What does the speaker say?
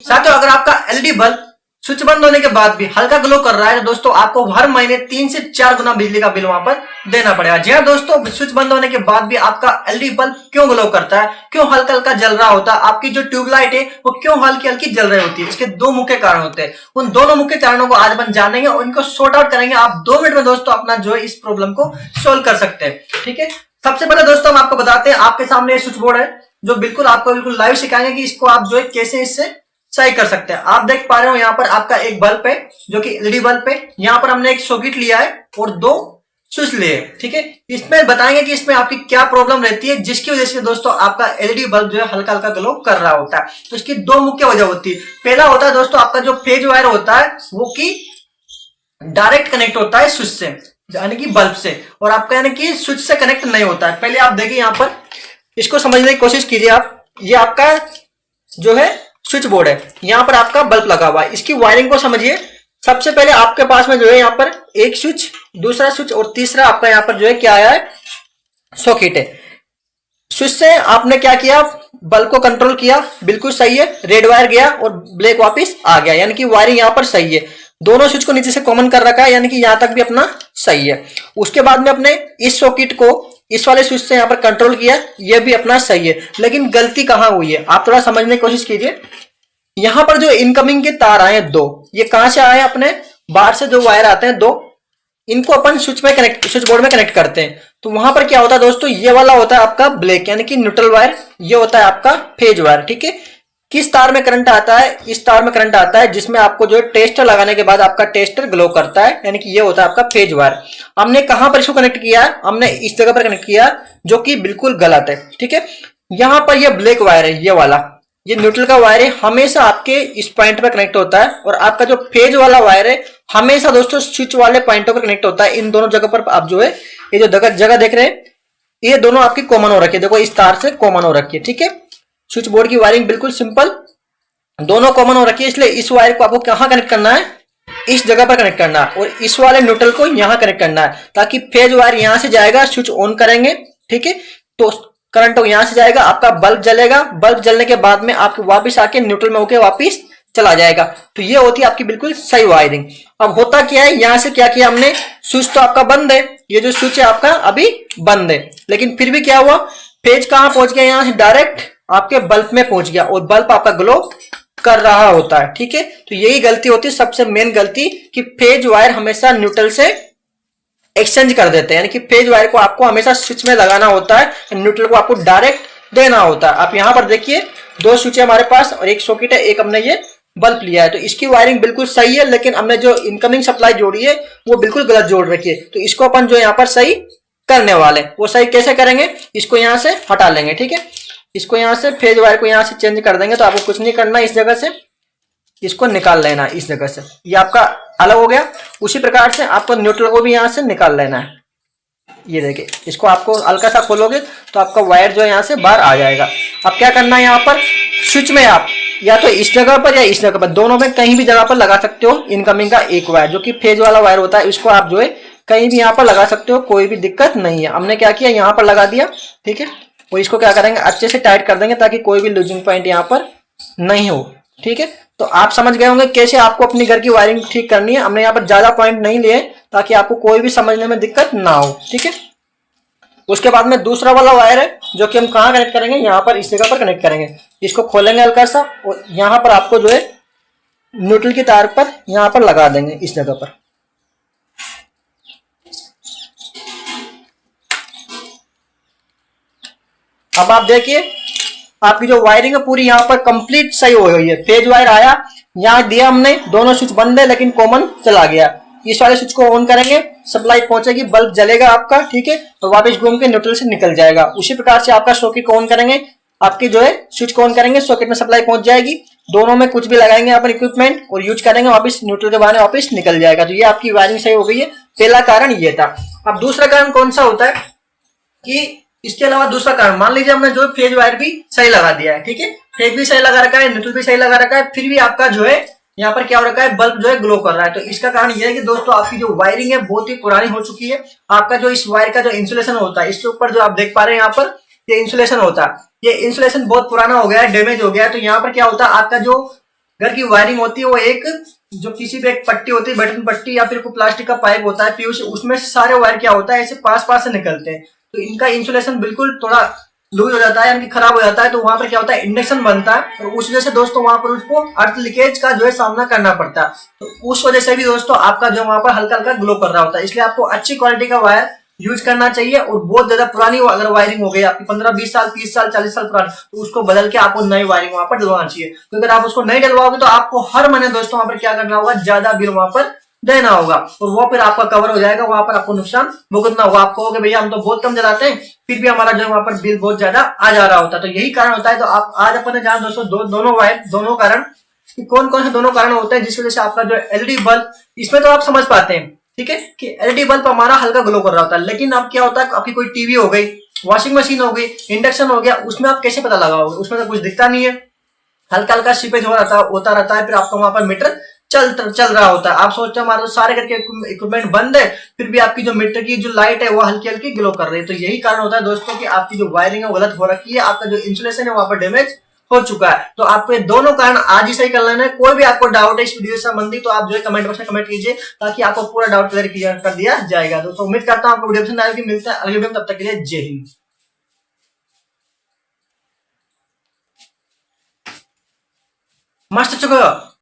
साथियों अगर आपका एलईडी बल्ब स्विच बंद होने के बाद भी हल्का ग्लो कर रहा है तो दोस्तों आपको हर महीने 3 से 4 गुना बिजली का बिल वहां पर देना पड़ेगा। जी हाँ दोस्तों, स्विच बंद होने के बाद भी आपका एलईडी बल्ब क्यों ग्लो करता है, क्यों हल्का हल्का जल रहा होता है, आपकी जो ट्यूबलाइट है वो क्यों हल्की हल्की जल रही होती है, इसके दो मुख्य कारण होते हैं। उन दोनों मुख्य कारणों को आज अपन जानेंगे और इनको सॉर्ट आउट करेंगे। आप 2 मिनट में दोस्तों अपना जो है इस प्रॉब्लम को सोल्व कर सकते हैं। ठीक है, सबसे पहले दोस्तों हम आपको बताते हैं, आपके सामने स्विच बोर्ड है जो बिल्कुल आपको बिल्कुल लाइव सिखाएंगे कि इसको आप जो है कैसे इससे सही कर सकते हैं। आप देख पा रहे हो यहाँ पर आपका एक बल्ब है जो कि एलईडी बल्ब है। यहाँ पर हमने एक सॉकेट लिया है और 2 स्विच लिए। ठीक है, इसमें बताएंगे कि इसमें आपकी क्या प्रॉब्लम रहती है जिसकी वजह से दोस्तों आपका एलईडी बल्ब जो है हल्का हल्का ग्लो कर रहा होता है। तो इसकी 2 मुख्य वजह होती है। पहला होता है दोस्तों आपका जो फेज वायर होता है वो की डायरेक्ट कनेक्ट होता है स्विच से, यानी कि बल्ब से, और आपका यानी कि स्विच से कनेक्ट नहीं होता है। पहले आप देखिए यहाँ पर, इसको समझने की कोशिश कीजिए आप। ये आपका जो है स्विच बोर्ड है, यहाँ पर आपका बल्ब लगा हुआ है। इसकी वायरिंग को समझिए। सबसे पहले आपके पास में जो है यहाँ पर एक स्विच, दूसरा स्विच और तीसरा आपका यहाँ पर जो है क्या आया है, सॉकेट है। स्विच से आपने क्या किया, बल्ब को कंट्रोल किया, बिल्कुल सही है, रेड वायर गया और ब्लैक वापस आ गया, यानी कि वायरिंग यहाँ पर सही है। दोनों स्विच को नीचे से कॉमन कर रखा है, यानी कि यहां तक भी अपना सही है। उसके बाद में अपने इस सॉकेट को इस वाले स्विच से यहाँ पर कंट्रोल किया, ये भी अपना सही है। लेकिन गलती कहां हुई है आप थोड़ा समझने की कोशिश कीजिए। यहां पर जो इनकमिंग के तार आए हैं 2, ये कहां से आए, अपने बाहर से जो वायर आते हैं 2, इनको अपन स्विच बोर्ड में कनेक्ट करते हैं। तो वहां पर क्या होता है दोस्तों, ये वाला होता है आपका ब्लैक यानी कि न्यूट्रल वायर, ये होता है आपका फेज वायर। ठीक है, किस तार में करंट आता है, इस तार में करंट आता है जिसमें आपको जो है टेस्टर लगाने के बाद आपका टेस्टर ग्लो करता है, यानी कि ये होता है आपका फेज वायर। हमने कहां पर इसको कनेक्ट किया है, हमने इस जगह पर कनेक्ट किया जो कि बिल्कुल गलत है। ठीक है, यहां पर ये ब्लैक वायर है, ये वाला, ये न्यूट्रल का वायर है, हमेशा आपके इस पॉइंट पर कनेक्ट होता है, और आपका जो फेज वाला वायर है हमेशा दोस्तों स्विच वाले पॉइंटों पर कनेक्ट होता है। इन दोनों जगह पर आप जो है ये जो जगह देख रहे हैं, ये दोनों आपकी कॉमन हो रखी है, देखो इस तार से कॉमन हो रखी है। ठीक है, स्विच बोर्ड की वायरिंग बिल्कुल सिंपल, दोनों कॉमन हो रखी है, इसलिए इस वायर को आपको कहां कनेक्ट करना है, इस जगह पर कनेक्ट करना है, और इस वाले न्यूट्रल को यहां कनेक्ट करना है, ताकि फेज वायर यहां से जाएगा, स्विच ऑन करेंगे। ठीक है, तो करंट यहां से जाएगा, आपका बल्ब जलेगा, बल्ब जलने के बाद में आपके वापस आके न्यूट्रल में होके वापस चला जाएगा। तो ये होती है आपकी बिल्कुल सही वायरिंग। अब होता क्या है, यहां से क्या किया हमने, स्विच तो आपका बंद है, ये जो स्विच है आपका अभी बंद है, लेकिन फिर भी क्या हुआ, फेज कहां पहुंच गया, यहां से डायरेक्ट आपके बल्ब में पहुंच गया और बल्ब आपका ग्लो कर रहा होता है। ठीक है, तो यही गलती होती है, सबसे मेन गलती, कि फेज वायर हमेशा न्यूट्रल से एक्सचेंज कर देते हैं, यानी कि फेज वायर को आपको हमेशा स्विच में लगाना होता है, न्यूट्रल को आपको डायरेक्ट देना होता है। आप यहां पर देखिए 2 स्विच है हमारे पास और एक सॉकेट है, एक हमने ये बल्ब लिया है, तो इसकी वायरिंग बिल्कुल सही है, लेकिन हमने जो इनकमिंग सप्लाई जोड़ी है वो बिल्कुल गलत जोड़ रखी है। तो इसको अपन जो यहाँ पर सही करने वाले, वो सही कैसे करेंगे, इसको यहाँ से हटा लेंगे। ठीक है, इसको यहाँ से फेज वायर को यहाँ से चेंज कर देंगे, तो आपको कुछ नहीं करना, इस जगह से इसको निकाल लेना, इस जगह से, ये आपका अलग हो गया। उसी प्रकार से आपको न्यूट्रल को भी यहाँ से निकाल लेना है। ये देखिए, इसको आपको हल्का सा खोलोगे तो आपका वायर जो है यहाँ से बाहर आ जाएगा। अब क्या करना है, यहाँ पर स्विच में आप या तो इस जगह पर या इस जगह पर, दोनों में कहीं भी जगह पर लगा सकते हो इनकमिंग का एक वायर, जो कि फेज वाला वायर होता है, इसको आप जो है कहीं भी यहाँ पर लगा सकते हो, कोई भी दिक्कत नहीं है। हमने क्या किया, यहाँ पर लगा दिया। ठीक है, और इसको क्या करेंगे, अच्छे से टाइट कर देंगे ताकि कोई भी लूजिंग पॉइंट यहाँ पर नहीं हो। ठीक है, तो आप समझ गए होंगे कैसे आपको अपनी घर की वायरिंग ठीक करनी है। हमने यहाँ पर ज्यादा पॉइंट नहीं लिए ताकि आपको कोई भी समझने में दिक्कत ना हो। ठीक है, उसके बाद में दूसरा वाला वायर है जो कि हम कहाँ कनेक्ट करेंगे, यहाँ पर इस जगह पर कनेक्ट करेंगे। इसको खोलेंगे हल्का सा और यहाँ पर आपको जो है न्यूट्रल की तार पर यहाँ पर लगा देंगे, इस जगह पर। अब आप देखिए आपकी जो वायरिंग है पूरी यहाँ पर कंप्लीट सही हो गई है। फेज वायर आया, यहाँ दिया हमने, दोनों स्विच बंद है लेकिन कॉमन चला गया। इस वाले स्विच को ऑन करेंगे, सप्लाई पहुंचेगी, बल्ब जलेगा आपका। ठीक है, तो वापस घूम के न्यूट्रल से निकल जाएगा। उसी प्रकार से आपका सॉकेट को ऑन करेंगे, आपकी जो है स्विच को ऑन करेंगे, सॉकेट में सप्लाई पहुंच जाएगी। दोनों में कुछ भी लगाएंगे यहाँ पर इक्विपमेंट और यूज करेंगे, वापस न्यूट्रल के बहाने वापस निकल जाएगा। तो ये आपकी वायरिंग सही हो गई है। पहला कारण ये था। अब दूसरा कारण कौन सा होता है कि इसके अलावा दूसरा कारण, मान लीजिए हमने जो फेज वायर भी सही लगा दिया है। ठीक है, फेज भी सही लगा रखा है, न्यूट्रल भी सही लगा रखा है, फिर भी आपका जो है यहाँ पर क्या हो रखा है, बल्ब जो है ग्लो कर रहा है। तो इसका कारण यह है कि दोस्तों आपकी जो वायरिंग है बहुत ही पुरानी हो चुकी है। आपका जो इस वायर का जो इंसुलेशन होता है, इसके ऊपर जो आप देख पा रहे हैं यहाँ पर ये इंसुलेशन होता है, ये इंसुलेशन बहुत पुराना हो गया है, डैमेज हो गया है। तो यहाँ पर क्या होता है, आपका जो घर की वायरिंग होती है वो एक जो किसी भी एक पट्टी होती है, बटन पट्टी या फिर कोई प्लास्टिक का पाइप होता है पीयूष, उसमें से सारे वायर क्या होता है ऐसे पास पास से निकलते हैं, तो इनका इंसुलेशन बिल्कुल थोड़ा लूज हो जाता है यानी कि खराब हो जाता है, तो वहां पर क्या होता है इंडक्शन बनता है और उस वजह से दोस्तों वहां पर उसको अर्थ लीकेज का जो है सामना करना पड़ता है। तो उस वजह से भी दोस्तों आपका जो वहां पर हल्का हल्का ग्लो कर रहा होता है, इसलिए आपको अच्छी क्वालिटी का वायर यूज करना चाहिए। और बहुत ज्यादा पुरानी अगर वायरिंग हो गई आपकी 15-20 साल 30 साल 40 साल पुरानी, तो उसको बदल के आपको नई वायरिंग वहां पर डलवाना चाहिए। तो अगर आप उसको नहीं डलवाओगे तो आपको हर महीने दोस्तों वहां पर क्या करना होगा, ज्यादा बिल वहां पर देना होगा और वो फिर आपका कवर हो जाएगा, वहां पर आपको नुकसान भुगतना होगा। आपको कहोगे भैया हम तो बहुत कम जलाते हैं फिर भी हमारा जो है वहां पर बिल बहुत ज्यादा आ जा रहा होता है, तो यही कारण होता है। तो आप आज अपन ने जाना दोस्तों दोनों वायर दोनों कारण कि कौन कौन से दोनों कारण होते हैं जिसकी वजह से आपका जो एलईडी बल्ब, इसमें तो आप समझ पाते हैं ठीक है कि एलईडी बल्ब हमारा हल्का ग्लो कर रहा होता है, लेकिन अब क्या होता है आपकी कोई टीवी हो गई, वॉशिंग मशीन हो गई, इंडक्शन हो गया, उसमें आप कैसे पता लगाओगे, उसमें तो कुछ दिखता नहीं है, हल्का हल्का सीपेज होता रहता है, फिर आपका वहां पर मीटर चल रहा होता है। आप सोचते हो हमारे तो सारे करके इक्विपमेंट बंद है फिर भी आपकी जो मीटर की जो लाइट है वो हल्की हल्की ग्लो कर रही है, तो यही कारण होता है दोस्तों कि आपकी जो वायरिंग है वो गलत हो रखी है, आपका जो इंसुलेशन है वहां पर डैमेज हो चुका है। तो आपको ये दोनों कारण आज ही सही कर लेना है। कोई भी आपको डाउट है इस वीडियो से संबंधित तो आप जो है कमेंट बॉक्स में कमेंट कीजिए ताकि आपको पूरा डाउट क्लियर कर दिया जाएगा। दोस्तों उम्मीद करता हूं आपको वीडियो पसंद आएगी, मिलता है अगले वीडियो में, तब तक के लिए जय हिंद। मस्त चुका